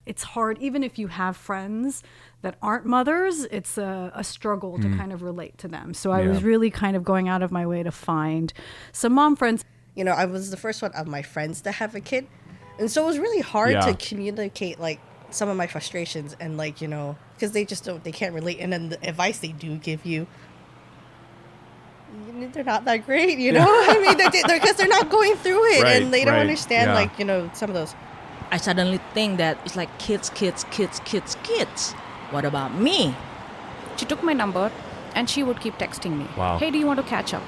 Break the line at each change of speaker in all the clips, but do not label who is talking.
it's hard, even if you have friends that aren't mothers, it's a struggle to kind of relate to them. So I was really kind of going out of my way to find some mom friends.
You know, I was the first one of my friends to have a kid. And so it was really hard to communicate, like, some of my frustrations and, like, you know, because they can't relate. And then the advice they do give you, they're not that great, you know? I mean, because they're not going through it and they don't understand, like, you know, some of those.
I suddenly think that it's like kids. What about me?
She took my number and she would keep texting me.
Wow.
Hey, do you want to catch up?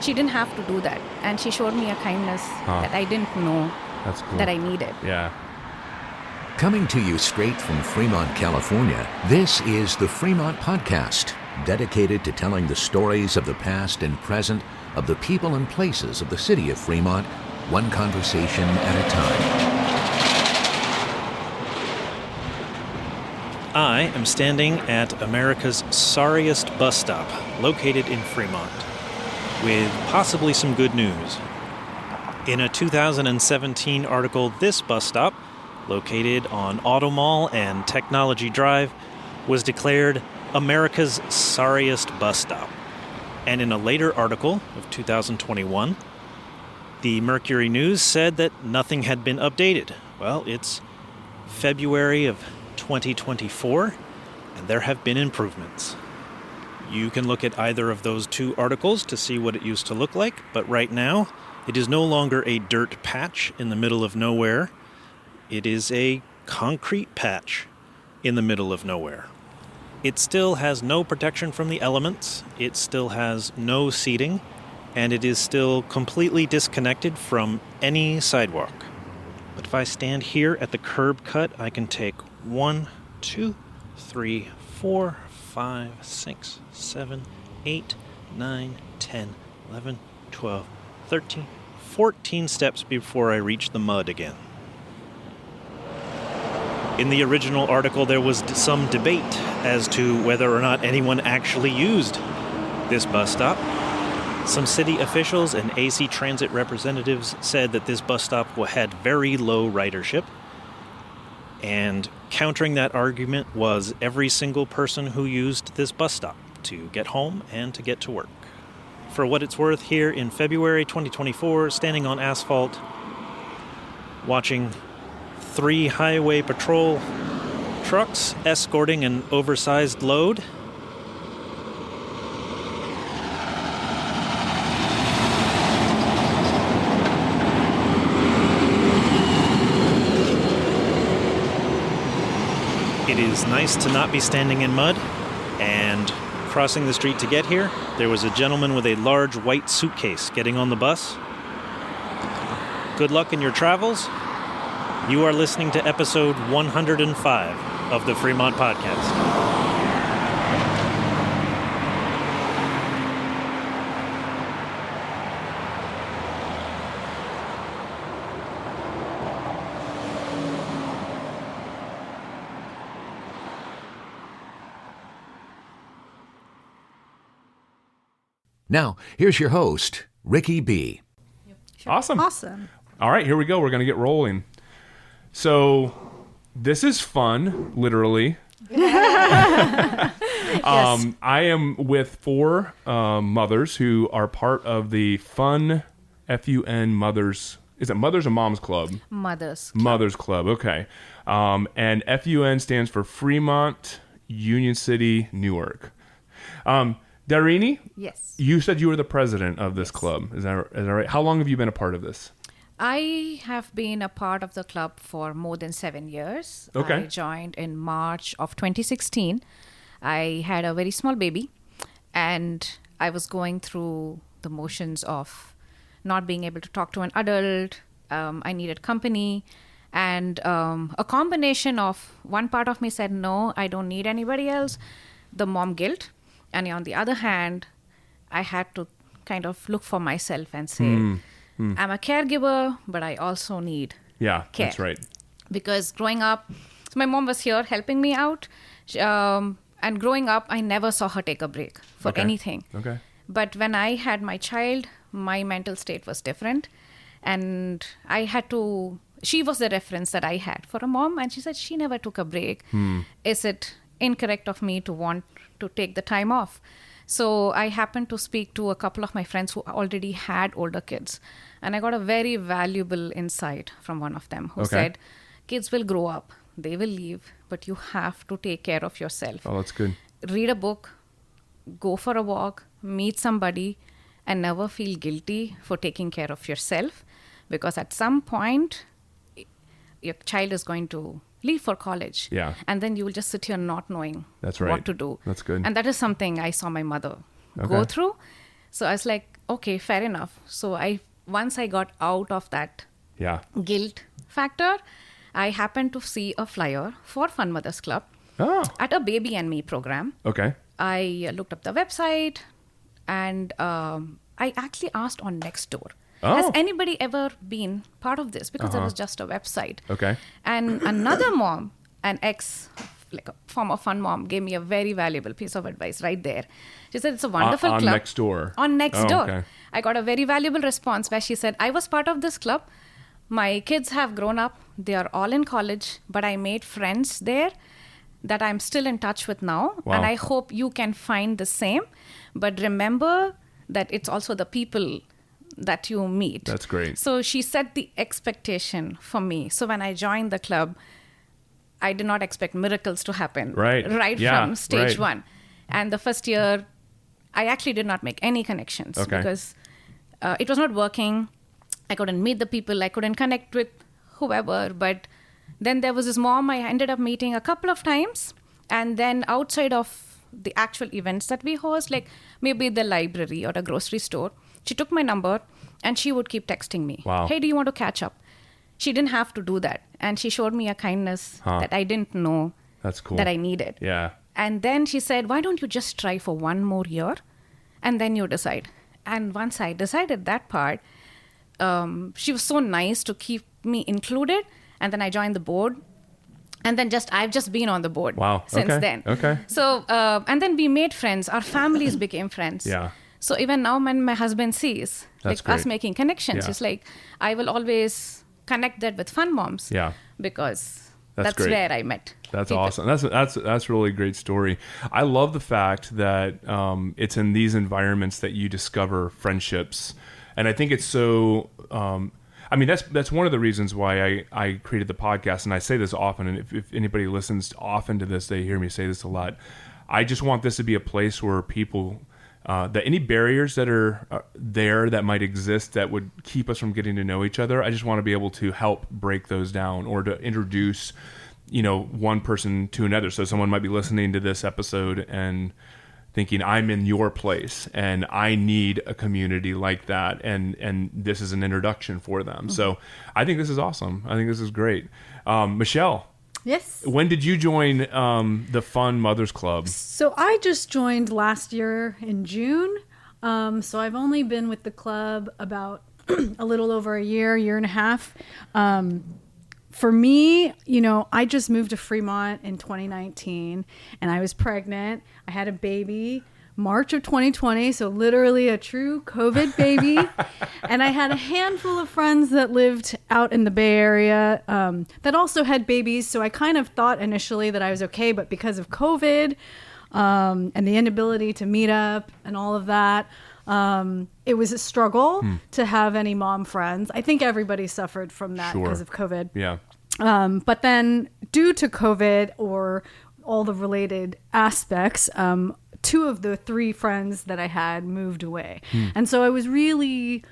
She didn't have to do that. And she showed me a kindness that I didn't know
That's cool.
that I needed.
Yeah.
Coming to you straight from Fremont, California, this is the Fremont Podcast, dedicated to telling the stories of the past and present of the people and places of the city of Fremont, one conversation at a time.
I am standing at America's sorriest bus stop, located in Fremont, with possibly some good news. In a 2017 article, this bus stop, located on Auto Mall and Technology Drive, was declared America's sorriest bus stop. And in a later article of 2021, the Mercury News said that nothing had been updated. Well, it's February of 2024, and there have been improvements. You can look at either of those two articles to see what it used to look like, but right now, it is no longer a dirt patch in the middle of nowhere. It is a concrete patch in the middle of nowhere. It still has no protection from the elements, it still has no seating, and it is still completely disconnected from any sidewalk. But if I stand here at the curb cut, I can take 1, 2, 3, 4, 5, 6, 7, 8, 9, 10, 11, 12, 13, 14 steps before I reach the mud again. In the original article, there was some debate as to whether or not anyone actually used this bus stop. Some city officials and AC Transit representatives said that this bus stop had very low ridership. And countering that argument was every single person who used this bus stop to get home and to get to work. For what it's worth, here in February 2024, standing on asphalt, watching 3 highway patrol trucks escorting an oversized load. It is nice to not be standing in mud, and crossing the street to get here, there was a gentleman with a large white suitcase getting on the bus. Good luck in your travels. You are listening to episode 105 of the Fremont Podcast.
Now, here's your host, Ricky B.
Awesome.
Awesome.
All right, here we go. We're going to get rolling. So, this is fun, literally.
Yes.
I am with 4 mothers who are part of the Fun FUN Mothers. Is it Mothers or Moms Club?
Mothers.
Mothers Club, okay. And FUN stands for Fremont, Union City, Newark. Darini?
Yes.
You said you were the president of this club. Is that right? How long have you been a part of this?
I have been a part of the club for more than 7 years.
Okay.
I joined in March of 2016. I had a very small baby, and I was going through the motions of not being able to talk to an adult. I needed company, and a combination of one part of me said, no, I don't need anybody else, the mom guilt. And on the other hand, I had to kind of look for myself and say, I'm a caregiver, but I also need care.
That's right.
Because growing up, so my mom was here helping me out. And growing up, I never saw her take a break for anything.
Okay.
But when I had my child, my mental state was different. And I had to she was the reference that I had for a mom. And she said she never took a break. Is it incorrect of me to want to take the time off? So I happened to speak to a couple of my friends who already had older kids. And I got a very valuable insight from one of them who said, kids will grow up, they will leave, but you have to take care of yourself.
Oh, that's good.
Read a book, go for a walk, meet somebody, and never feel guilty for taking care of yourself. Because at some point, your child is going to leave for college.
Yeah.
And then you will just sit here not knowing what to do.
That's good.
And that is something I saw my mother go through. So I was like, okay, fair enough. So once I got out of that guilt factor, I happened to see a flyer for Fun Mothers Club at a Baby and Me program.
Okay.
I looked up the website and I actually asked on Nextdoor. Has anybody ever been part of this? Because it was just a website.
Okay.
And another mom, an ex, like a former fun mom, gave me a very valuable piece of advice right there. She said, it's a wonderful club.
On Nextdoor.
On Nextdoor.
Okay.
I got a very valuable response where she said, I was part of this club. My kids have grown up. They are all in college. But I made friends there that I'm still in touch with now.
Wow.
And I hope you can find the same. But remember that it's also the people that you meet.
That's great.
So she set the expectation for me. So when I joined the club, I did not expect miracles to happen.
Right.
From stage one. And the first year, I actually did not make any connections because it was not working. I couldn't meet the people. I couldn't connect with whoever. But then there was this mom I ended up meeting a couple of times. And then outside of the actual events that we host, like maybe the library or a grocery store, she took my number and she would keep texting me.
Wow.
Hey, do you want to catch up? She didn't have to do that. And she showed me a kindness that I didn't know
That's cool.
that I needed.
Yeah.
And then she said, why don't you just try for one more year and then you decide. And once I decided that part, she was so nice to keep me included. And then I joined the board. And then I've just been on the board since then.
Okay.
So, and then we made friends. Our families became friends.
Yeah.
So even now when my husband sees us making connections, it's like, I will always connect that with fun moms.
Yeah.
Because
that's
where I met.
That's
people.
awesome. That's really a great story. I love the fact that it's in these environments that you discover friendships. And I think it's so, I mean, that's one of the reasons why I created the podcast. And I say this often, and if anybody listens often to this, they hear me say this a lot. I just want this to be a place where people, that any barriers that are there that might exist that would keep us from getting to know each other, I just want to be able to help break those down or to introduce, one person to another. So someone might be listening to this episode and thinking, I'm in your place and I need a community like that. And this is an introduction for them. So I think this is awesome. I think this is great. Michelle.
Yes.
When did you join the Fun Mothers Club?
So I just joined last year in June. So I've only been with the club about a little over a year and a half. For me, I just moved to Fremont in 2019 and I was pregnant. I had a baby March of 2020, so literally a true COVID baby. And I had a handful of friends that lived out in the Bay Area that also had babies. So I kind of thought initially that I was okay, but because of COVID and the inability to meet up and all of that, it was a struggle to have any mom friends. I think everybody suffered from that because of COVID.
Yeah.
But then due to COVID or all the related aspects, 2 of the 3 friends that I had moved away. And so I was really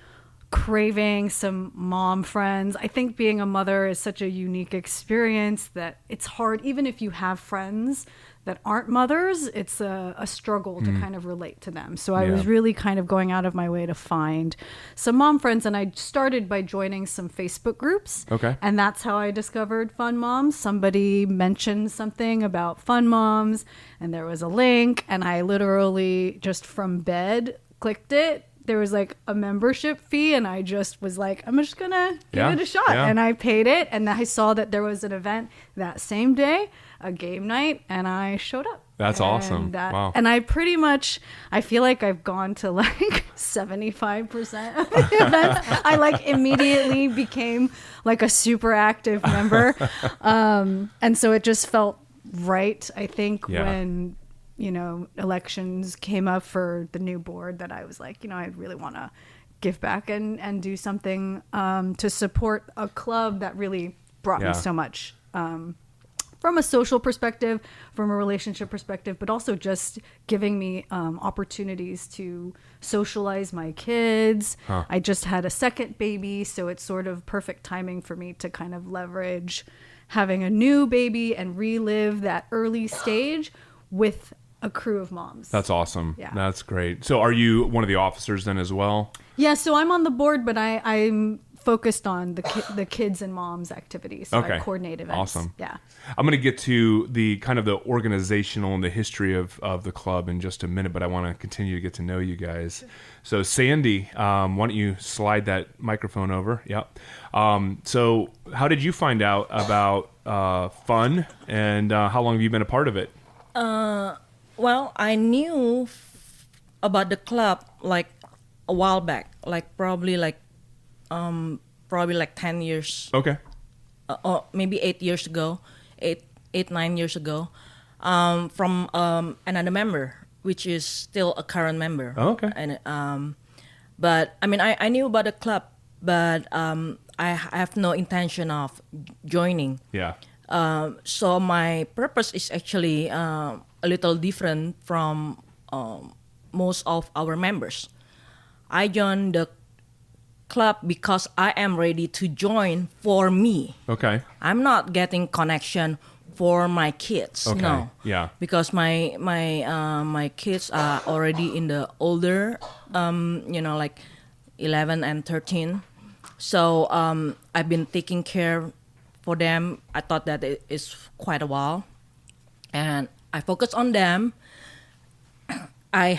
craving some mom friends. I think being a mother is such a unique experience that it's hard, even if you have friends that aren't mothers, it's a struggle to kind of relate to them. So I was really kind of going out of my way to find some mom friends. And I started by joining some Facebook groups.
Okay.
And that's how I discovered Fun Moms. Somebody mentioned something about Fun Moms and there was a link and I literally just from bed clicked it. There was like a membership fee and I just was like, I'm just gonna give it a shot. And I paid it and I saw that there was an event that same day, a game night, and I showed up.
That's awesome. Wow.
And I feel like I've gone to like 75% of the events. I like immediately became like a super active member. And so it just felt right, I think, when, elections came up for the new board, that I was like, I really want to give back and do something to support a club that really brought me so much. From a social perspective, from a relationship perspective, but also just giving me opportunities to socialize my kids. I just had a second baby, so it's sort of perfect timing for me to kind of leverage having a new baby and relive that early stage with a crew of moms.
That's awesome.
Yeah.
That's great. So are you one of the officers then as well?
Yeah, so I'm on the board, but I'm focused on the kids and moms activities. So I coordinate events.
Awesome.
Yeah.
I'm going to get to the kind of the organizational and the history of the club in just a minute, but I want to continue to get to know you guys. So Sandy, why don't you slide that microphone over? Yep. So how did you find out about Fun, and how long have you been a part of it?
Well, I knew about the club like a while back, like probably like 10 years.
Okay.
Or maybe 9 years ago, from another member, which is still a current member.
Oh, okay.
And but I mean, I knew about the club, but I have no intention of joining.
Yeah.
So my purpose is actually a little different from most of our members. I joined the club because I am ready to join for me.
Okay.
I'm not getting connection for my kids.
Okay.
No.
Yeah.
Because my kids are already in the older, like 11 and 13. So I've been taking care for them. I thought that it is quite a while, and I focus on them. I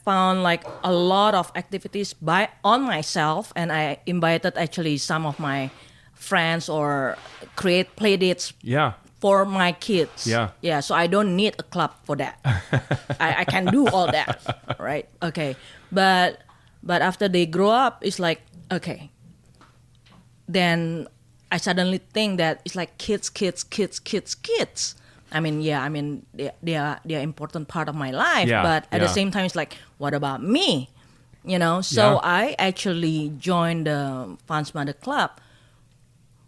found like a lot of activities on myself, and I invited actually some of my friends or create play dates for my kids. Yeah. So I don't need a club for that. I can do all that, right? Okay. But after they grow up, it's like, okay. Then I suddenly think that it's like kids. I mean, they are important part of my life, but at the same time, it's like, what about me? So I actually joined the Fans Mother Club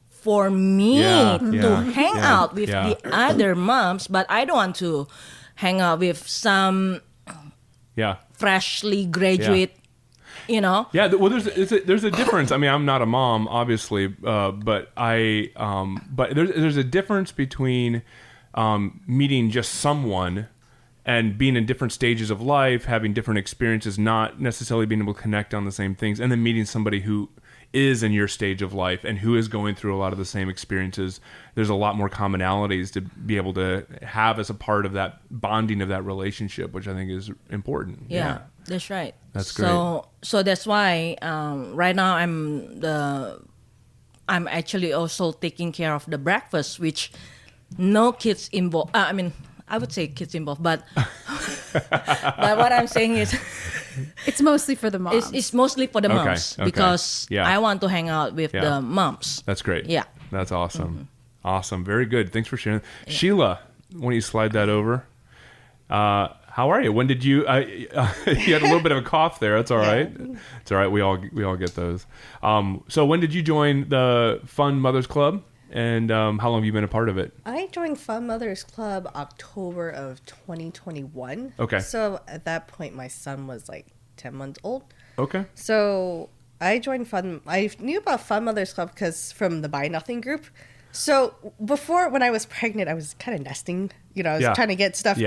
for me to hang out with the other moms, but I don't want to hang out with some freshly graduate.
Yeah. Well, there's a difference. I mean, I'm not a mom, obviously, but there's a difference between meeting just someone and being in different stages of life, having different experiences, not necessarily being able to connect on the same things, and then meeting somebody who is in your stage of life and who is going through a lot of the same experiences. There's a lot more commonalities to be able to have as a part of that bonding of that relationship, which I think is important.
Yeah. That's right.
That's great.
So that's why right now I'm actually also taking care of the breakfast, which no kids involved. I would say kids involved, but but what I'm saying is
it's mostly for the moms.
It's mostly for the moms because I want to hang out with the moms.
That's great.
Yeah.
That's awesome. Mm-hmm. Awesome. Very good. Thanks for sharing. Yeah. Sheila, why don't you slide that over? How are you? When did you? You had a little bit of a cough there. That's all right. It's all right. We all get those. So when did you join the Fun Mothers Club, and how long have you been a part of it?
I joined Fun Mothers Club October of 2021.
Okay.
So at that point, my son was like 10 months old.
Okay.
So I joined I knew about Fun Mothers Club because from the Buy Nothing group. So before, when I was pregnant, I was kind of nesting. I was trying to get stuff.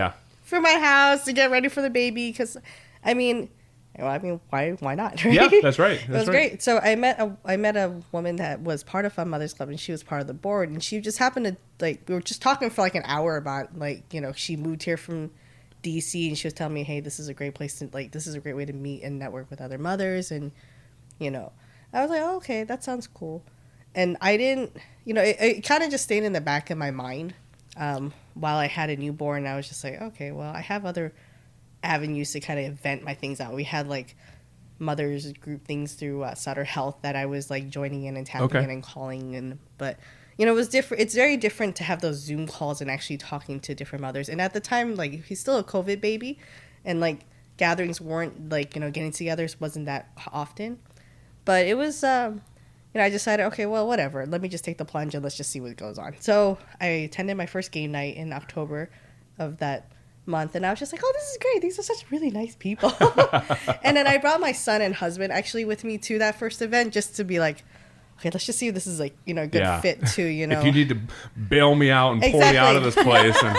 For my house to get ready for the baby, because why not, right?
Yeah, that's right.
It was great. So I met a woman that was part of Fun Mothers Club, and she was part of the board, and she just happened to we were just talking for like an hour about she moved here from DC, and she was telling me, hey, this is a great place to this is a great way to meet and network with other mothers, and I was like, oh, okay, that sounds cool. And I didn't, it kind of just stayed in the back of my mind while I had a newborn. I was just like, okay, well, I have other avenues to kind of vent my things out. We had like mothers group things through Sutter Health that I was like joining in and tapping in and calling. But it was different. It's very different to have those Zoom calls and actually talking to different mothers. And at the time, like, he's still a COVID baby, and like gatherings weren't like, getting together wasn't that often. But it was, I decided, okay, well, whatever. Let me just take the plunge and let's just see what goes on. So I attended my first game night in October of that month, and I was just like, oh, this is great. These are such really nice people. And then I brought my son and husband actually with me to that first event just to be like, okay, let's just see if this is like, a good fit too,
If you need to bail me out and pull me out of this place. And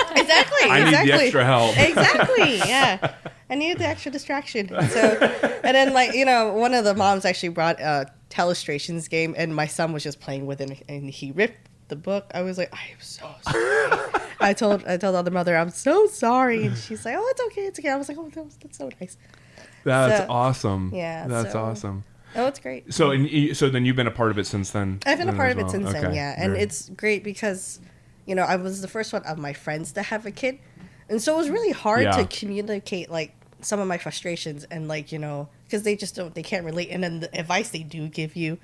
I need the extra help.
Exactly, yeah. I needed the extra distraction. So, and then like, one of the moms actually brought a Telestrations game, and my son was just playing with it, and he ripped the book. I was like, I am so sorry. I told the other mother, I'm so sorry. And she's like, oh, it's okay. I was like, oh, that's so nice.
That's awesome.
Yeah.
That's awesome.
Oh, it's great.
So then you've been a part of it since then?
I've been a part of it since then, yeah. And it's great because, I was the first one of my friends to have a kid. And so it was really hard to communicate, like, some of my frustrations and, like, because they can't relate. And then the advice they do give you,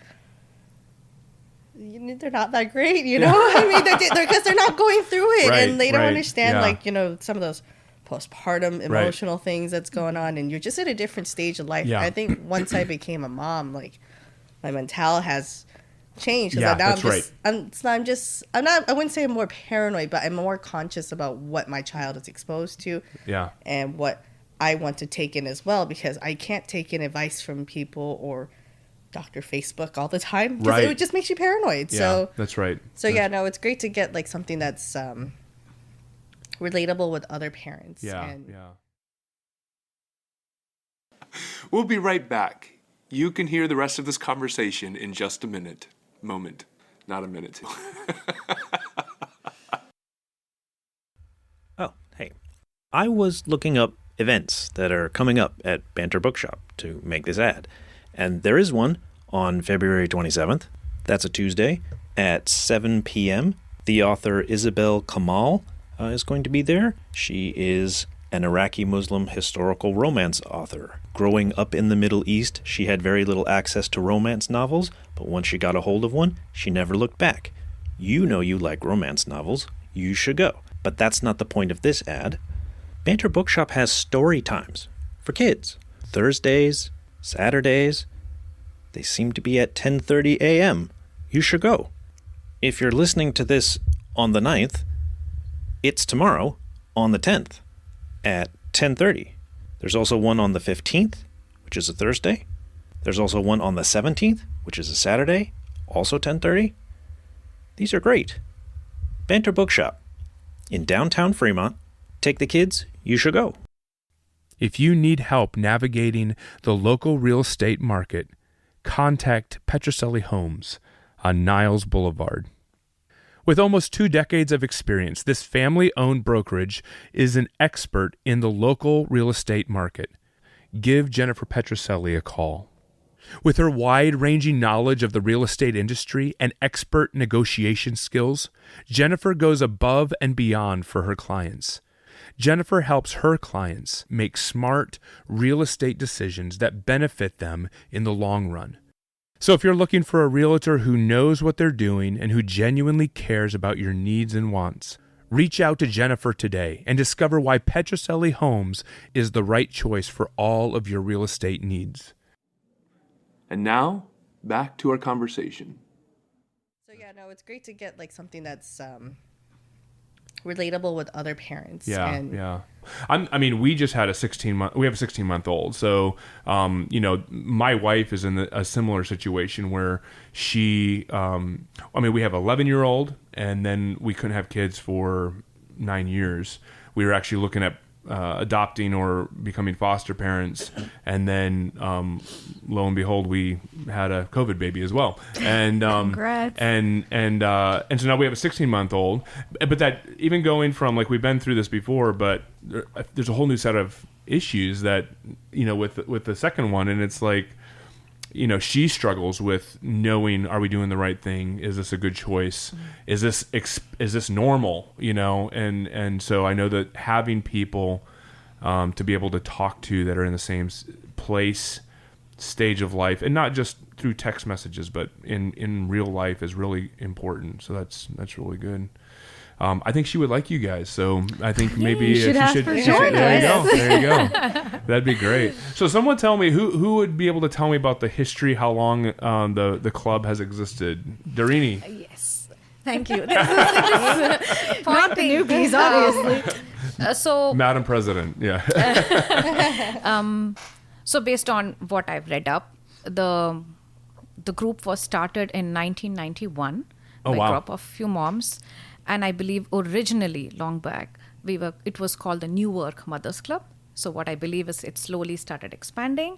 they're not that great, I mean, because they're not going through it, and they don't understand, like, some of those postpartum emotional things that's going on, and you're just at a different stage of life. I think once I became a mom, like, my mental has changed.
Yeah,
now
that's right.
I wouldn't say I'm more paranoid, but I'm more conscious about what my child is exposed to, and what I want to take in as well, because I can't take in advice from people or Dr. Facebook all the time, because it just makes you paranoid.
Yeah,
so
that's right.
So it's great to get like something that's relatable with other parents.
Yeah. We'll be right back. You can hear the rest of this conversation in just a moment, not a minute.
Oh, hey. I was looking up events that are coming up at Banter Bookshop to make this ad. And there is one on February 27th. That's a Tuesday at 7 p.m. The author Isabel Kamal is going to be there. She is an Iraqi Muslim historical romance author. Growing up in the Middle East, she had very little access to romance novels, but once she got a hold of one, she never looked back. You know you like romance novels. You should go. But that's not the point of this ad. Banter Bookshop has story times for kids. Thursdays, Saturdays. They seem to be at 10:30 a.m. You should go. If you're listening to this on the 9th, it's tomorrow on the 10th at 10:30. There's also one on the 15th, which is a Thursday. There's also one on the 17th, which is a Saturday, also 10:30. These are great. Banter Bookshop in downtown Fremont. Take the kids, you should go.
If you need help navigating the local real estate market, contact Petrocelli Homes on Niles Boulevard. With almost 2 decades of experience, this family-owned brokerage is an expert in the local real estate market. Give Jennifer Petrocelli a call. With her wide-ranging knowledge of the real estate industry and expert negotiation skills, Jennifer goes above and beyond for her clients. Jennifer helps her clients make smart real estate decisions that benefit them in the long run. So if you're looking for a realtor who knows what they're doing and who genuinely cares about your needs and wants, reach out to Jennifer today and discover why Petrocelli Homes is the right choice for all of your real estate needs. And now, back to our conversation.
So it's great to get like something that's relatable with other parents.
I mean, we just had a 16-month-old. So, my wife is in a similar situation where she, we have an 11-year-old, and then we couldn't have kids for 9 years. We were actually looking at adopting or becoming foster parents, and then lo and behold, we had a COVID baby as well. And
Congrats.
And so now we have a 16-month-old. But that even going from, like, we've been through this before, but there's a whole new set of issues that with the second one, and it's like she struggles with knowing, are we doing the right thing? Is this a good choice? Is this normal? And so I know that having people to be able to talk to that are in the same place, stage of life, and not just through text messages, but in real life is really important. So that's really good. I think she would like you guys, so I think maybe
you should ask for join.
There you go. That'd be great. So someone tell me who would be able to tell me about the history, how long the club has existed. Darini.
Yes. Thank you.
Not the newbies, obviously.
So
Madam President, yeah.
So based on what I've read up, the group was started in 1991 by a group of few moms. And I believe originally, long back, it was called the Newark Mothers Club. So what I believe is it slowly started expanding.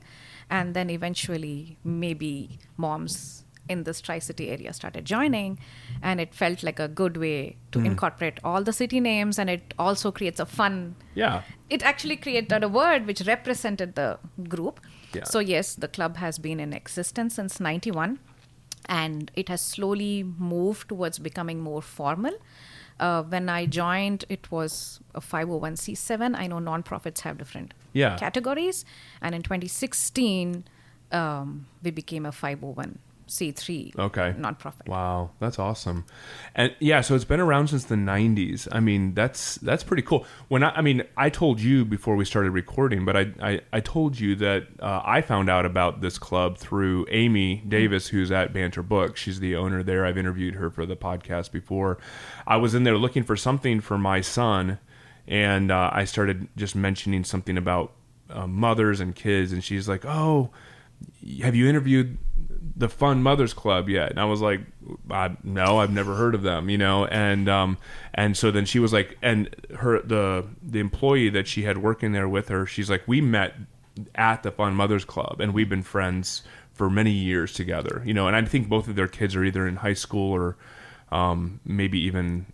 And then eventually maybe moms in this Tri-City area started joining. And it felt like a good way to incorporate all the city names. And it also creates a fun...
Yeah.
It actually created a word which represented the group.
Yeah.
So yes, the club has been in existence since 91. And it has slowly moved towards becoming more formal. When I joined, it was a 501c7. I know nonprofits have different categories. And in 2016, we became a 501c3 nonprofit.
Wow, that's awesome. And yeah, so it's been around since the 90s. I mean, that's pretty cool. I told you before we started recording, but I told you that I found out about this club through Amy Davis, who's at Banter Books. She's the owner there. I've interviewed her for the podcast before. I was in there looking for something for my son, and I started just mentioning something about mothers and kids, and she's like, "Oh, have you interviewed the Fun Mothers Club yet?" And I was like, "No, I've never heard of them," and so then she was like, and the employee that she had working there with her, she's like, "We met at the Fun Mothers Club, and we've been friends for many years together," and I think both of their kids are either in high school or maybe even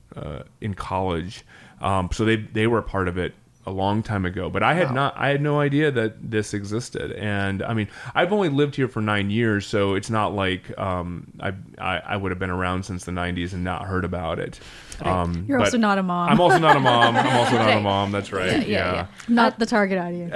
in college, so they were a part of it a long time ago, but I had no idea that this existed. And I mean, I've only lived here for 9 years, so it's not like I would have been around since the 90s and not heard about it.
Right. You're also not a mom.
I'm also not a mom. A mom. That's right. Yeah.
Not the target audience.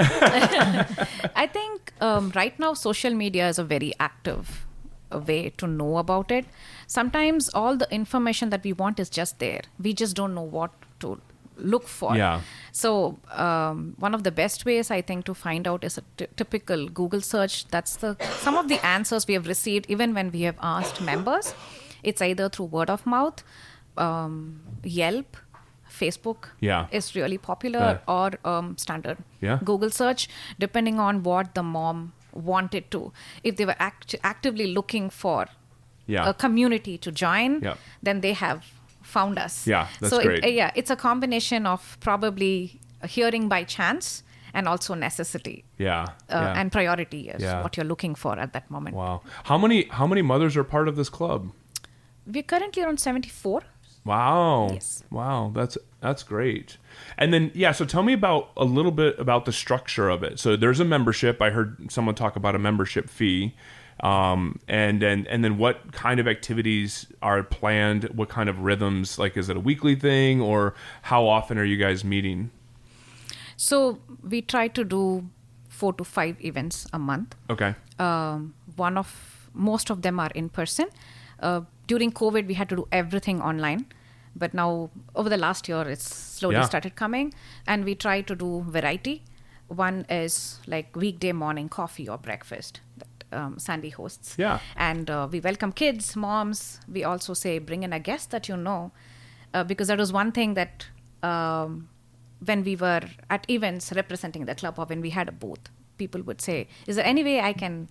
I think right now social media is a very active way to know about it. Sometimes all the information that we want is just there. We just don't know what to look for.
Yeah.
So one of the best ways I think to find out is a typical Google search. That's some of the answers we have received even when we have asked members. It's either through word of mouth, Yelp, Facebook is really popular, or standard Google search, depending on what the mom wanted to. If they were actively looking for a community to join, then they have found us.
Yeah, that's great.
It's a combination of probably hearing by chance and also necessity. And priority is what you're looking for at that moment.
Wow. How many mothers are part of this club?
We're currently around 74.
Wow.
Yes.
Wow, that's great. And then so tell me a little bit about the structure of it. So there's a membership. I heard someone talk about a membership fee. And then what kind of activities are planned? What kind of rhythms? Like, is it a weekly thing, or how often are you guys meeting?
So we try to do 4 to 5 events a month.
Okay.
Most of them are in person. During COVID, we had to do everything online. But now, over the last year, it's slowly started coming. And we try to do variety. One is like weekday morning coffee or breakfast that Sandy hosts.
Yeah.
And we welcome kids, moms. We also say, bring in a guest that you know. Because that was one thing that when we were at events representing the club, or when we had a booth, people would say, is there any way I can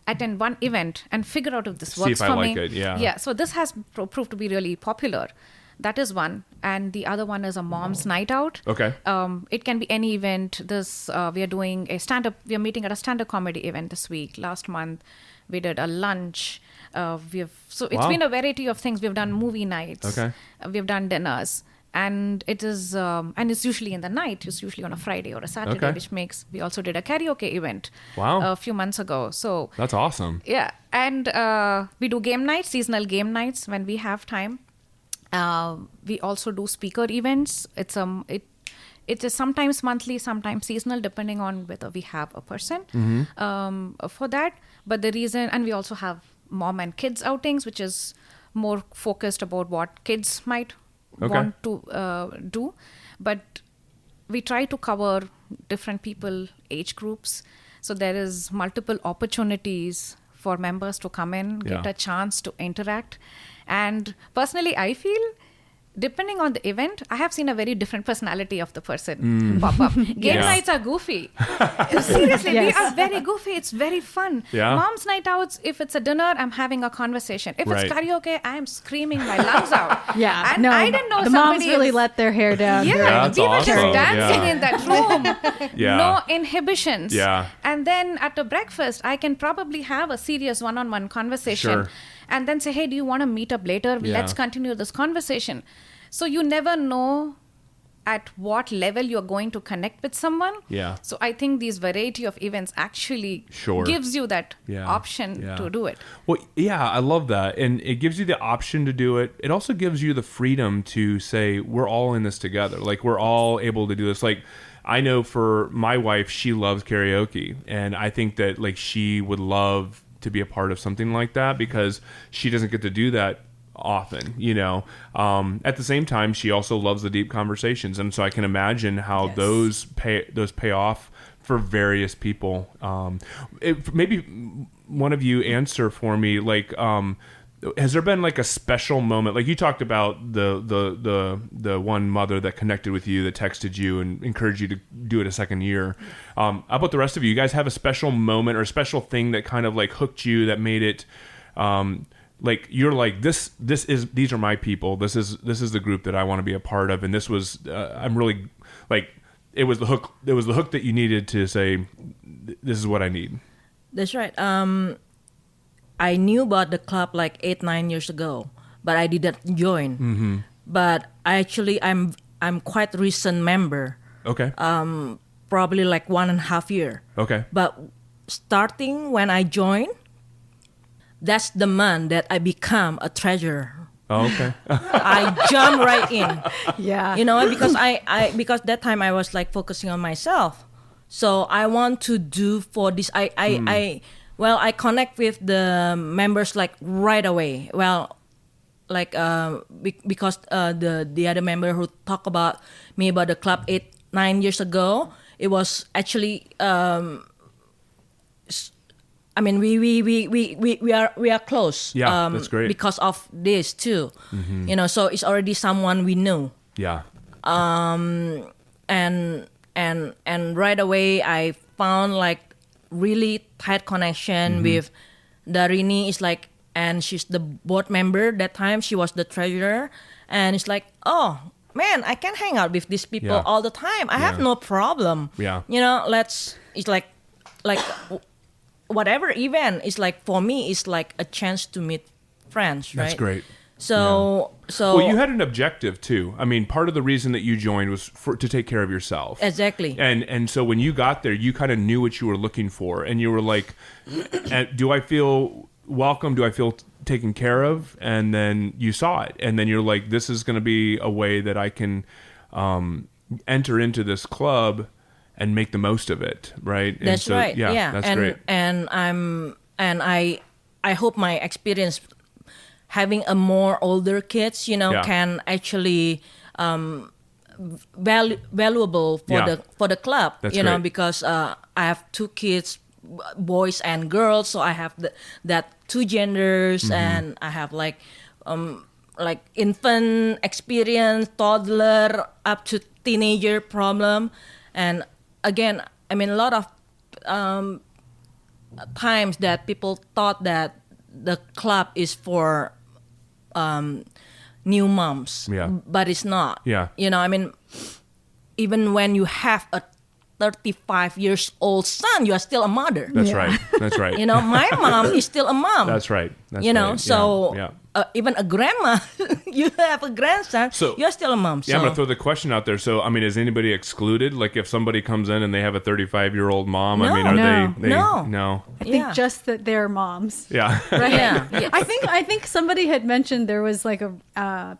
attend one event and figure out if this works for me?
See if I like it,
Yeah, so this has proved to be really popular. That is one. And the other one is a mom's night out.
Okay.
It can be any event. We are doing we are meeting at a stand-up comedy event this week. Last month, we did a lunch. It's been a variety of things. We've done movie nights.
Okay.
We've done dinners. And it is, and it's usually in the night. It's usually on a Friday or a Saturday, which makes, we also did a karaoke event a few months ago. So
that's awesome.
Yeah. And we do game nights, seasonal game nights when we have time. We also do speaker events. It is sometimes monthly, sometimes seasonal, depending on whether we have a person for that. But the reason, and we also have mom and kids outings, which is more focused about what kids might want to do. But we try to cover different people, age groups. So there is multiple opportunities for members to come in, get a chance to interact. And personally, I feel, depending on the event, I have seen a very different personality of the person pop up. Game nights are goofy. Seriously, we are very goofy. It's very fun. Mom's night outs, if it's a dinner, I'm having a conversation. If it's karaoke, I'm screaming my lungs out. And I didn't know
the moms really let their hair down.
We were just dancing in that room. No inhibitions. And then at a breakfast, I can probably have a serious one-on-one conversation. And then say, hey, do you want to meet up later? Let's continue this conversation. So you never know at what level you're going to connect with someone. So I think these variety of events actually gives you that option to do it.
Well, I love that. And it gives you the option to do it. It also gives you the freedom to say, we're all in this together. Like, we're all able to do this. Like, I know for my wife, she loves karaoke. And I think that, like, she would love to be a part of something like that because she doesn't get to do that often, you know. At the same time, she also loves the deep conversations, and so I can imagine how those pay off for various people. Maybe one of you answer for me, like, has there been like a special moment? Like, you talked about the one mother that connected with you, that texted you and encouraged you to do it a second year. How about the rest of you? You guys have a special moment or a special thing that kind of like hooked you, that made it like you're like, these are my people. This is the group that I want to be a part of. And this was I'm really like, it was the hook. It was the hook that you needed to say, this is what I need.
That's right. I knew about the club like 8-9 years ago, but I didn't join. But I'm quite recent member. Probably like 1.5 year. But starting when I joined, that's the month that I become a treasurer. I jump right in. You know, because because that time I was like focusing on myself. So I want to do for this. I connect with the members like right away. Well, like because the other member who talked about me about the club 8-9 years ago, it was actually I mean we are close.
That's great.
Because of this too. You know, so it's already someone we know. And right away I found like really tight connection with Darini. Is like, and she's the board member that time. She was the treasurer, and it's like, oh man, I can hang out with these people all the time. I have no problem. You know, it's like whatever event is like, for me, it's like a chance to meet friends. Right?
That's great.
So
well, you had an objective too. I mean, part of the reason that you joined was to take care of yourself.
Exactly.
And so when you got there, you kind of knew what you were looking for, and you were like, do I feel welcome? Do I feel taken care of? And then you saw it, and then you're like, this is going to be a way that I can enter into this club and make the most of it, right?
That's right.
Yeah, that's great.
And I hope my experience having a more older kids, you know, can actually valuable for the club.
That's
you
great.
know, because I have 2 kids, boys and girls, so I have that 2 genders, and I have like infant experience, toddler up to teenager problem, and again, I mean, a lot of times that people thought that the club is for new moms, but it's not. You know, I mean, even when you have a 35 years old son, you are still a mother.
That's right. That's right.
You know, my mom is still a mom.
That's right.
You know, so even a grandma, you have a grandson,
so,
you're still a mom.
Yeah, I'm going to throw the question out there. So, I mean, is anybody excluded? Like, if somebody comes in and they have a 35-year-old mom, I mean, are they no?
I think just that they're moms.
Yeah.
Right?
Yeah. Yes.
I think somebody had mentioned there was like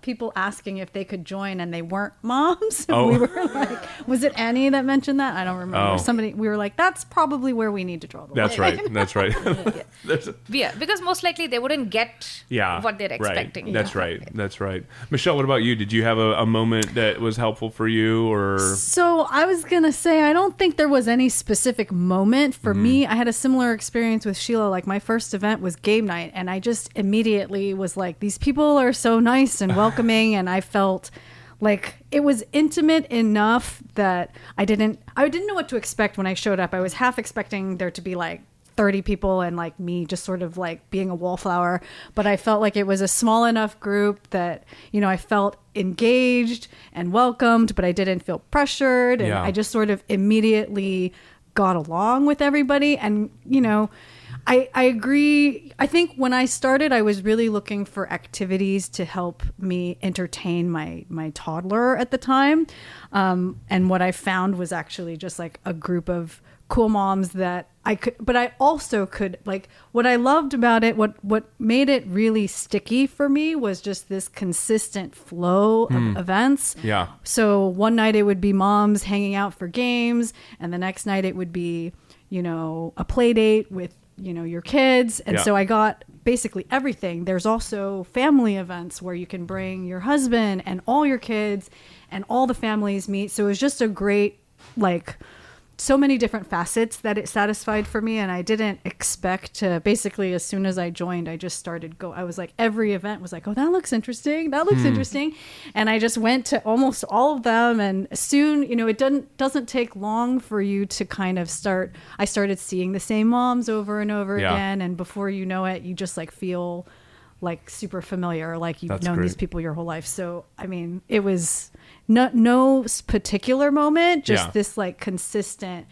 people asking if they could join and they weren't moms.
Oh.
We were like, was it Annie that mentioned that? I don't remember. Somebody, we were like, that's probably where we need to draw the line.
That's right. That's right.
Because most likely they wouldn't get what they're expecting.
Right. That's right. That's right. Michelle, what about you? Did you have a moment that was helpful for you, or?
So I was gonna say I don't think there was any specific moment for me. I had a similar experience with Sheila. Like my first event was game night, and I just immediately was like, these people are so nice and welcoming, and I felt like it was intimate enough that I didn't know what to expect when I showed up. I was half expecting there to be like 30 people and like me just sort of like being a wallflower, but I felt like it was a small enough group that, you know, I felt engaged and welcomed, but I didn't feel pressured, and I just sort of immediately got along with everybody. And, you know, I agree. I think when I started, I was really looking for activities to help me entertain my toddler at the time. And what I found was actually just like a group of cool moms that I could, but I also could, like, what I loved about it, what made it really sticky for me was just this consistent flow of events.
Yeah.
So one night it would be moms hanging out for games, and the next night it would be, you know, a play date with, you know, your kids. And so I got basically everything. There's also family events where you can bring your husband and all your kids and all the families meet. So it was just a great, like, so many different facets that it satisfied for me. And I didn't expect to, basically as soon as I joined, I just started I was like, every event was like, oh, that looks interesting. That looks interesting. And I just went to almost all of them. And soon, you know, it doesn't take long for you to kind of I started seeing the same moms over and over again. And before you know it, you just like feel like super familiar, like you've known these people your whole life. So, I mean, it was no particular moment, just this like consistent,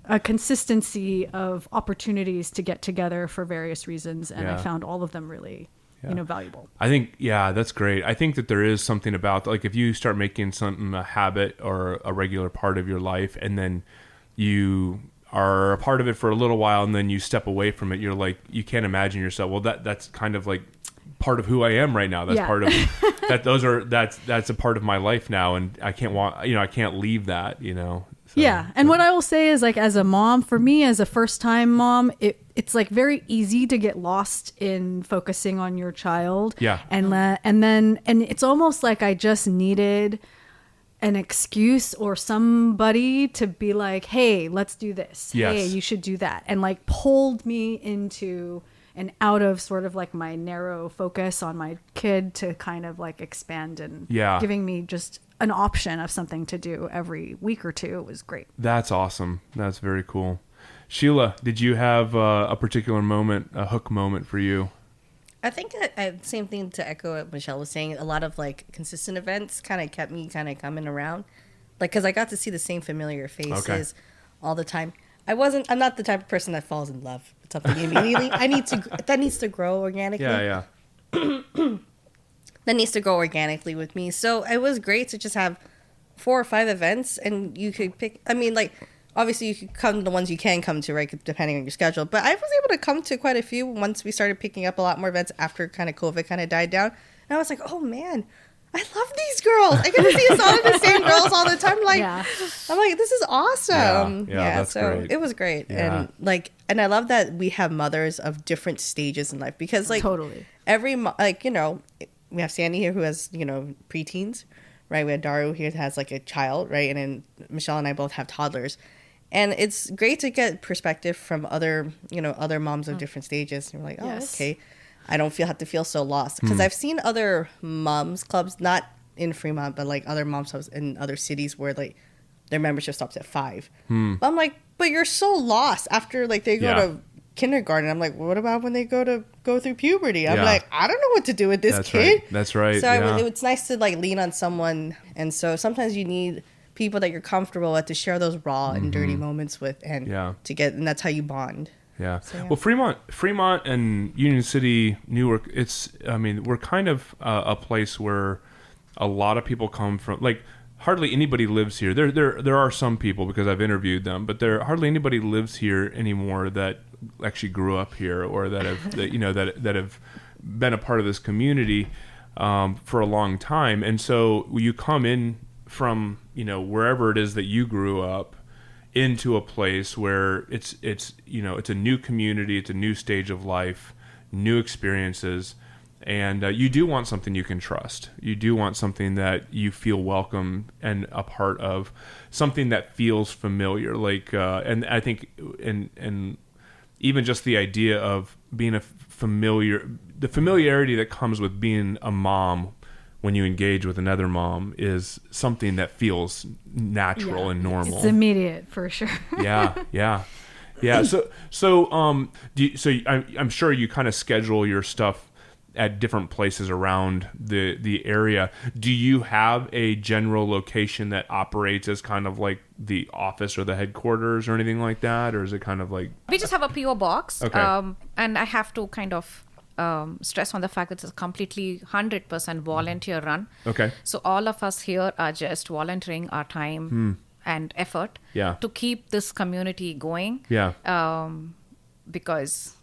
a consistency of opportunities to get together for various reasons. And I found all of them really, you know, valuable.
I think, that's great. I think that there is something about, like, if you start making something a habit or a regular part of your life, and then you are a part of it for a little while, and then you step away from it, you're like, you can't imagine yourself. Well, that's kind of like part of who I am right now. That's part of that's a part of my life now, and I can't leave that, you know. So,
and what I will say is, like, as a mom, for me as a first time mom, it's like very easy to get lost in focusing on your child. And it's almost like I just needed an excuse or somebody to be like, hey, let's do this. Hey, you should do that. And like pulled me into and out of sort of like my narrow focus on my kid to kind of like expand and giving me just an option of something to do every week or two. It was great.
That's awesome. That's very cool. Sheila, did you have a particular moment, a hook moment for you?
I think same thing to echo what Michelle was saying. A lot of like consistent events kind of kept me kind of coming around, like, because I got to see the same familiar faces all the time. I'm not the type of person that falls in love with something immediately. That needs to grow organically. That needs to grow organically with me. So it was great to just have 4 or 5 events, and you could pick. I mean, like, obviously you could come to the ones you can come to, right, depending on your schedule. But I was able to come to quite a few once we started picking up a lot more events after kind of COVID kind of died down. And I was like, oh man, I love these girls. I get to see all of the same girls all the time. Like, I'm like, this is awesome.
That's
so
great.
It was great. And I love that we have mothers of different stages in life, because like every, like, you know, we have Sandy here who has, you know, preteens, right? We have Daru here who has like a child, right? And then Michelle and I both have toddlers. And it's great to get perspective from other moms of different stages. And we're like, okay, I don't have to feel so lost. Because I've seen other moms clubs, not in Fremont, but like other moms clubs in other cities where like their membership stops at 5. But I'm like, but you're so lost after like they go to kindergarten. I'm like, what about when they go through puberty? I'm like, I don't know what to do with this kid.
Right. That's right.
So it's nice to like lean on someone. And so sometimes you need people that you're comfortable with to share those raw and dirty moments with, and and that's how you bond.
Yeah. So, yeah. Well, Fremont and Union City, Newark, we're kind of a place where a lot of people come from. Like, hardly anybody lives here. There are some people, because I've interviewed them, but hardly anybody lives here anymore that actually grew up here, or that have been a part of this community for a long time. And so you come in from, wherever it is that you grew up, into a place where it's a new community, it's a new stage of life, new experiences, and you do want something you can trust. You do want something that you feel welcome and a part of, something that feels familiar. Like, and I think, and even just the idea of being the familiarity that comes with being a mom when you engage with another mom is something that feels natural and normal.
It's immediate, for sure.
Yeah. So I'm sure you kind of schedule your stuff at different places around the area. Do you have a general location that operates as kind of like the office or the headquarters or anything like that, or is it kind of like...
We just have a PO box.
Okay.
And I have to kind of stress on the fact that it's a completely 100% volunteer run.
Okay.
So all of us here are just volunteering our time and effort to keep this community going.
Yeah.
Because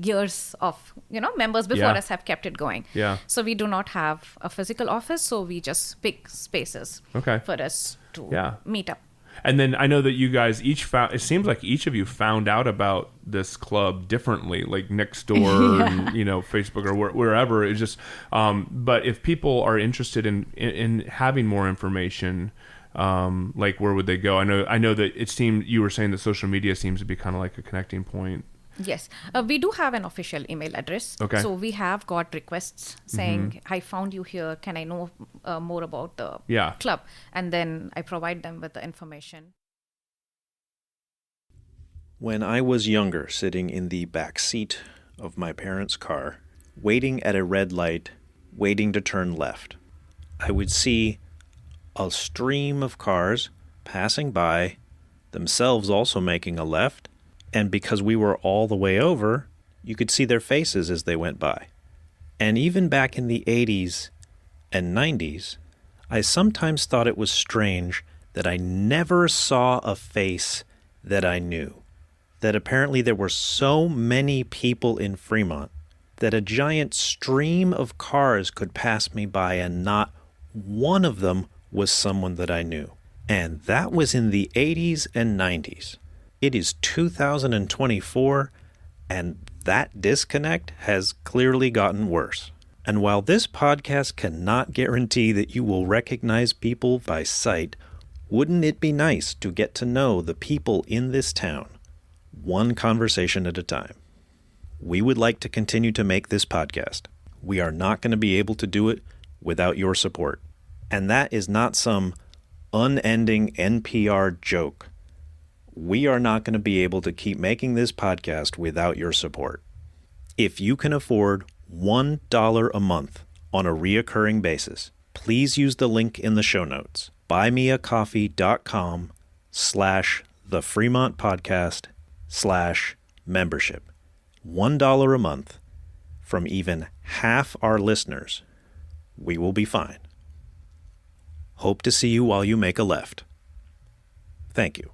years of members before us have kept it going.
Yeah.
So we do not have a physical office, so we just pick spaces for us to meet up.
And then I know that you guys it seems like each of you found out about this club differently, like next door, and, Facebook or wherever. It's just, but if people are interested in having more information, like where would they go? I know that it seemed you were saying that social media seems to be kind of like a connecting point.
Yes. We do have an official email address.
Okay.
So we have got requests saying, I found you here. Can I know more about the club? And then I provide them with the information.
When I was younger, sitting in the back seat of my parents' car, waiting at a red light, waiting to turn left, I would see a stream of cars passing by, themselves also making a left. And because we were all the way over, you could see their faces as they went by. And even back in the 80s and 90s, I sometimes thought it was strange that I never saw a face that I knew. That apparently there were so many people in Fremont that a giant stream of cars could pass me by and not one of them was someone that I knew. And that was in the 80s and 90s. It is 2024, and that disconnect has clearly gotten worse. And while this podcast cannot guarantee that you will recognize people by sight, wouldn't it be nice to get to know the people in this town, one conversation at a time? We would like to continue to make this podcast. We are not going to be able to do it without your support. And that is not some unending NPR joke. We are not going to be able to keep making this podcast without your support. If you can afford $1 a month on a reoccurring basis, please use the link in the show notes, buymeacoffee.com/thefremontpodcast/membership. $1 a month from even half our listeners. We will be fine. Hope to see you while you make a left. Thank you.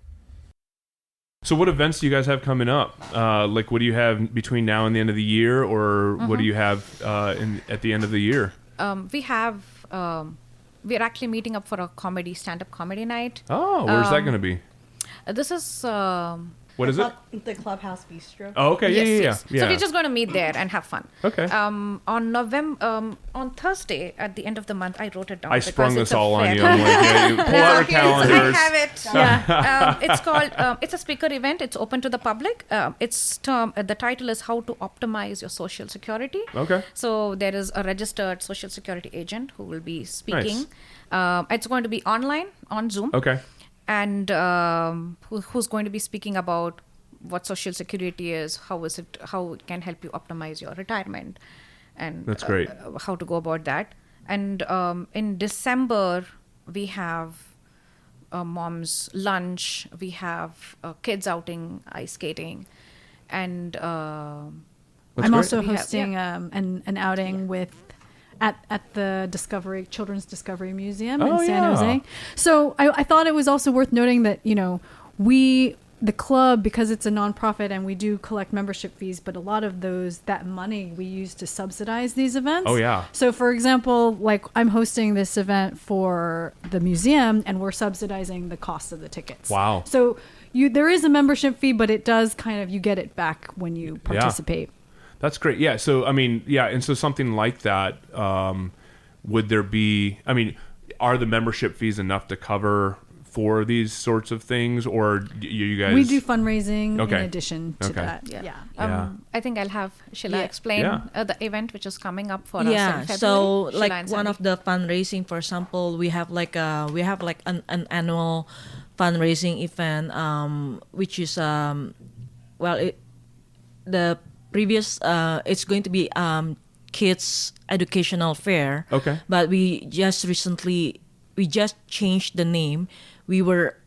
So what events do you guys have coming up? Like, what do you have between now and the end of the year, or what do you have at the end of the year?
We're actually meeting up for a stand-up comedy night.
Oh, where's that going to be?
This is...
What is it?
The Clubhouse Bistro.
Oh, okay.
Yes.
Yeah.
So we're just going to meet there and have fun.
Okay.
On Thursday, at the end of the month, I wrote it down.
I sprung this all on you. I'm like, you pull out your calendars.
I have it. Yeah. It's called, it's a speaker event. It's open to the public. The title is How to Optimize Your Social Security.
Okay.
So there is a registered Social Security agent who will be speaking.
Nice.
It's going to be online on Zoom.
Okay.
And who's going to be speaking about what Social Security is, how it can help you optimize your retirement, and
that's great.
How to go about that. And in December, we have a mom's lunch, we have kids outing, ice skating, And
I'm
great.
also hosting an outing with at the Children's Discovery Museum in San Jose. So I thought it was also worth noting that, the club, because it's a nonprofit and we do collect membership fees, but a lot of that money we use to subsidize these events.
Oh, yeah.
So, for example, like I'm hosting this event for the museum and we're subsidizing the cost of the tickets.
Wow.
So there is a membership fee, but it does you get it back when you participate.
Yeah. That's great. Yeah. So, and so something like that, would there be, are the membership fees enough to cover for these sorts of things, or you guys?
We do fundraising in addition to that.
Yeah. I think I'll have Sheila explain the event which is coming up for us in February.
So
Sheila
like one of the fundraising, for example, we have an annual fundraising event, which is the previous it's going to be kids educational fair.
Okay.
But we just changed the name. We were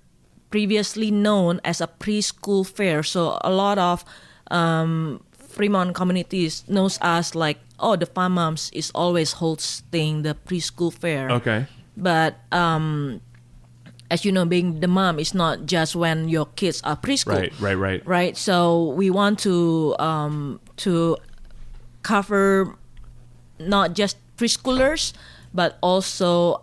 previously known as a preschool fair, so a lot of Fremont communities knows us like, the Fun Moms is always hosting the preschool fair.
Okay.
But as you know, being the mom is not just when your kids are preschool.
Right.
Right. So we want to cover not just preschoolers, but also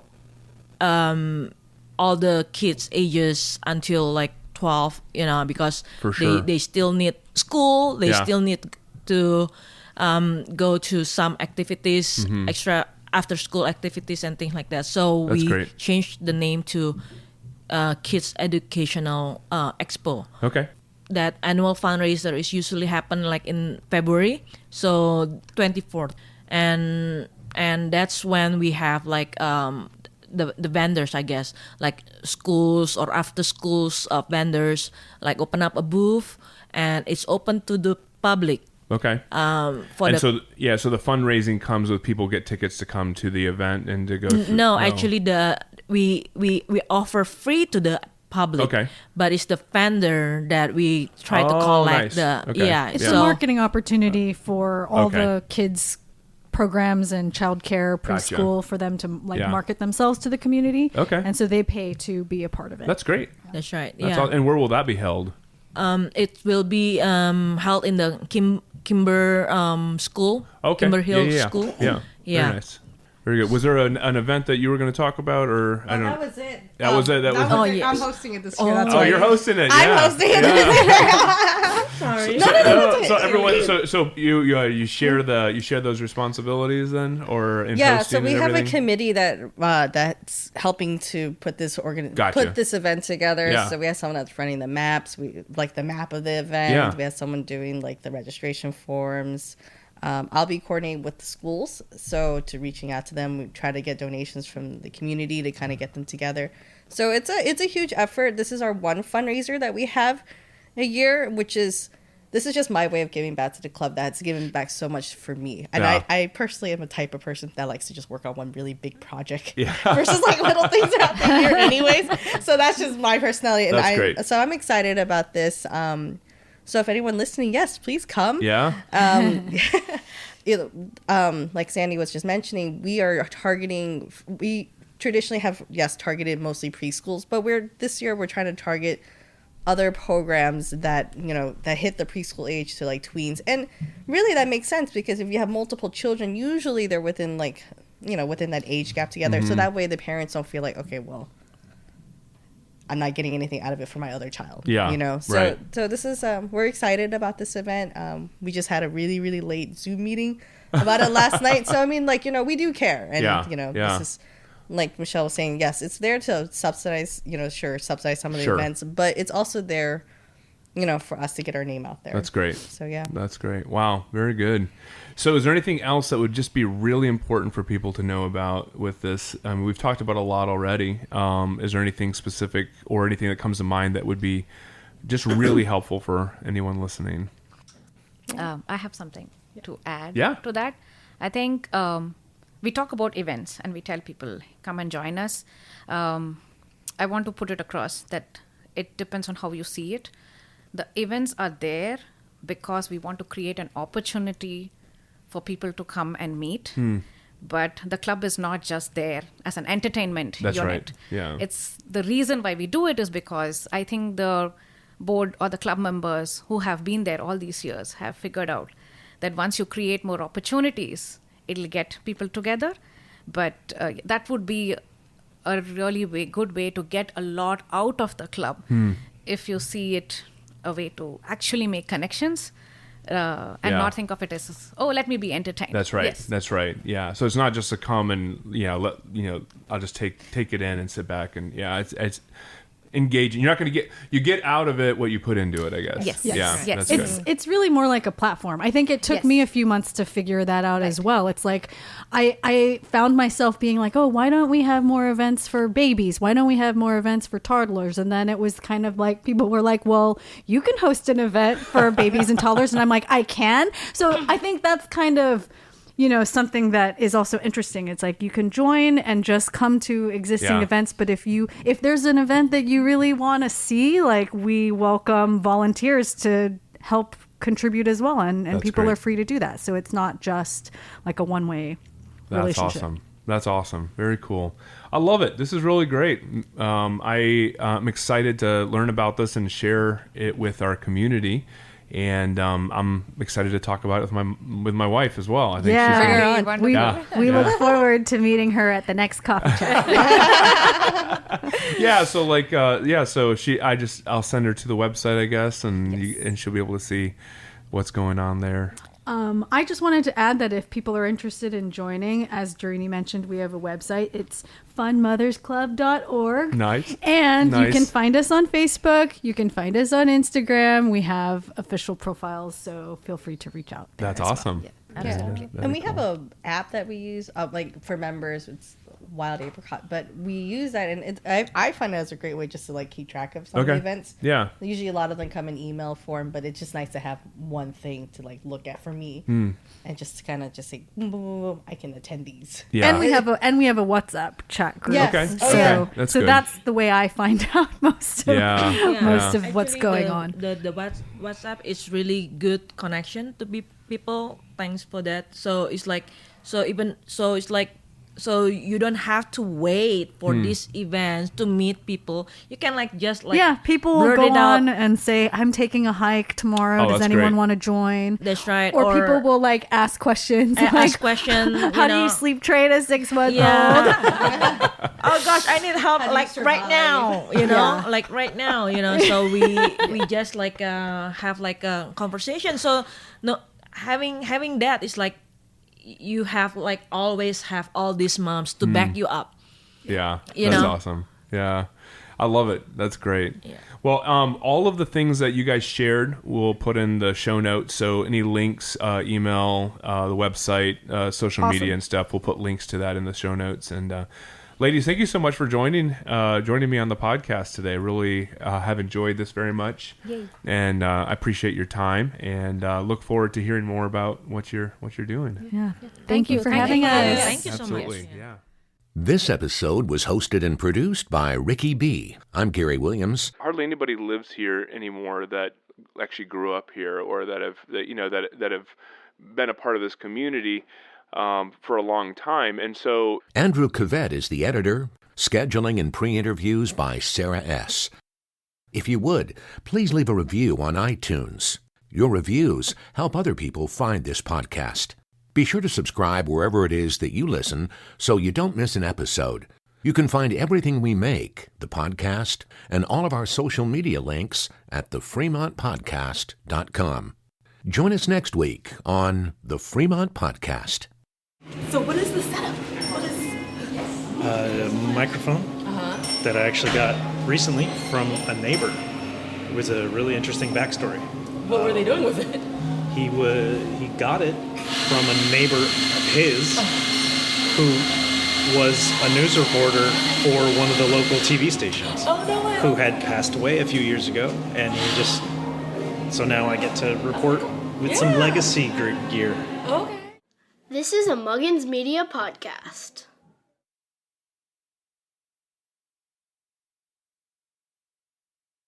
all the kids ages until like 12, because
For sure.
they still need school. They still need to go to some activities, extra after school activities and things like that. So we changed the name to Kids Educational Expo.
Okay.
That annual fundraiser is usually happen like in February, so 24th, and that's when we have like the vendors, I guess, like schools or after schools vendors, like open up a booth, and it's open to the public.
Okay. So the fundraising comes with people get tickets to come to the event and to go.
Actually, we offer free to the public.
Okay.
But it's the vendor that we try to collect
nice.
It's a marketing opportunity for all the kids programs and childcare preschool for them to market themselves to the community.
Okay.
And so they pay to be a part of it.
That's great.
That's right.
And where will that be held?
It will be held in the Kimber School.
Okay.
Kimber Hill School.
Yeah. Very nice. Very good. Was there an event that you were going to talk about, or I don't know?
That was it.
That was it.
Yes. I'm hosting it this year. That's
why you're hosting it.
I'm hosting it this year.
Sorry.
So everyone, so you share those responsibilities then, or in hosting
so we
and
have a
everything?
committee that's helping to put this put this event together.
Yeah.
So we have someone that's running the maps, like the map of the event.
Yeah.
We have someone doing like the registration forms. I'll be coordinating with the schools, so to reaching out to them, we try to get donations from the community to kind of get them together. So it's a huge effort. This is our one fundraiser that we have a year, this is just my way of giving back to the club that's given back so much for me. And I personally am a type of person that likes to just work on one really big project versus like little things throughout the year anyways. So that's just my personality. And
that's great.
So I'm excited about this. So if anyone listening, yes, please come.
Yeah.
Like Sandy was just mentioning, we traditionally have, targeted mostly preschools, but this year we're trying to target other programs that, that hit the preschool age to like tweens. And really that makes sense because if you have multiple children, usually they're within like, within that age gap together. So that way the parents don't feel like, okay, well, I'm not getting anything out of it for my other child.
Yeah.
So this is we're excited about this event. We just had a really, really late Zoom meeting about it last night. So I mean, like, we do care. And this is like Michelle was saying, yes, it's there to subsidize, subsidize some of the events, but it's also there, for us to get our name out there.
That's great.
So yeah.
That's great. Wow. Very good. So is there anything else that would just be really important for people to know about with this? We've talked about a lot already. Is there anything specific or anything that comes to mind that would be just really helpful for anyone listening?
I have something to add
to
that. I think we talk about events and we tell people, come and join us. I want to put it across that it depends on how you see it. The events are there because we want to create an opportunity for people to come and meet. But the club is not just there as an entertainment
That's
unit.
Right. Yeah.
It's the reason why we do it is because I think the board or the club members who have been there all these years have figured out that once you create more opportunities, it'll get people together. But that would be a really good way to get a lot out of the club if you see it a way to actually make connections. And not think of it as, let me be entertained.
That's right.
Yes.
That's right. Yeah. So it's not just a come and I'll just take it in and sit back and it's engaging. You're not going to get out of it what you put into it, I guess.
Yes.
Yeah.
Yes. It's really more like a platform. I think it took me a few months to figure that out as well. It's like I found myself being like, why don't we have more events for babies? Why don't we have more events for toddlers? And then it was kind of like people were like, well, you can host an event for babies and toddlers. And I'm like, I can. So I think that's kind of something that is also interesting. It's like you can join and just come to existing events, but if there's an event that you really want to see, like we welcome volunteers to help contribute as well, and people are free to do that. So it's not just like a one-way relationship.
That's awesome. Very cool. I love it. This is really great. I'm excited to learn about this and share it with our community. And I'm excited to talk about it with my wife as well. I think
we look forward to meeting her at the next coffee chat.
I'll send her to the website, I guess, and she'll be able to see what's going on there.
I just wanted to add that if people are interested in joining, as Darini mentioned, we have a website. It's funmothersclub.org.
Nice.
And you can find us on Facebook. You can find us on Instagram. We have official profiles, so feel free to reach out.
That's awesome.
Well. Yeah, absolutely. And we have an app that we use, like for members. It's Wild Apricot, but we use that, and I find it as a great way just to like keep track of some of the events.
Yeah.
Usually a lot of them come in email form, but it's just nice to have one thing to like look at for me, and just kind of just say, boom, boom, boom, boom, I can attend these.
Yeah. And we have a WhatsApp chat group.
Yes.
Okay. That's good.
That's the way I find out most of what's going on.
The WhatsApp is really good connection to people. Thanks for that. So you don't have to wait for these events to meet people. You can
people will go on and say, I'm taking a hike tomorrow. Does anyone want to join?
That's right.
Or people will ask questions.
Ask questions.
How do you sleep train a 6-month-old?
Oh gosh, I need help right now. Like right now. So we just have a conversation. So having that is like, you have always have all these moms to back you up.
Yeah, that's awesome. Yeah, I love it. That's great. Yeah. Well, all of the things that you guys shared, we'll put in the show notes. So any links, email, the website, social media and stuff, we'll put links to that in the show notes. And ladies, thank you so much for joining me on the podcast today. Really have enjoyed this very much. Yay. And I appreciate your time and look forward to hearing more about what you're doing.
Yeah. Thank you for having us.
Thank you so much.
Absolutely. Yeah.
This episode was hosted and produced by Ricky B. I'm Gary Williams.
Hardly anybody lives here anymore that actually grew up here or that have been a part of this community for a long time. And so
Andrew Cavett is the editor, scheduling and pre-interviews by Sarah S. If you would, please leave a review on iTunes. Your reviews help other people find this podcast. Be sure to subscribe wherever it is that you listen so you don't miss an episode. You can find everything we make, the podcast, and all of our social media links at thefremontpodcast.com. Join us next week on the Fremont Podcast.
So what is the setup? What is
a microphone that I actually got recently from a neighbor. It was a really interesting backstory.
What were they doing with it?
He got it from a neighbor of his who was a news reporter for one of the local TV stations.
Oh, no way.
Who had passed away a few years ago, and so now I get to report with some legacy gear.
Okay.
This is a Muggins Media podcast.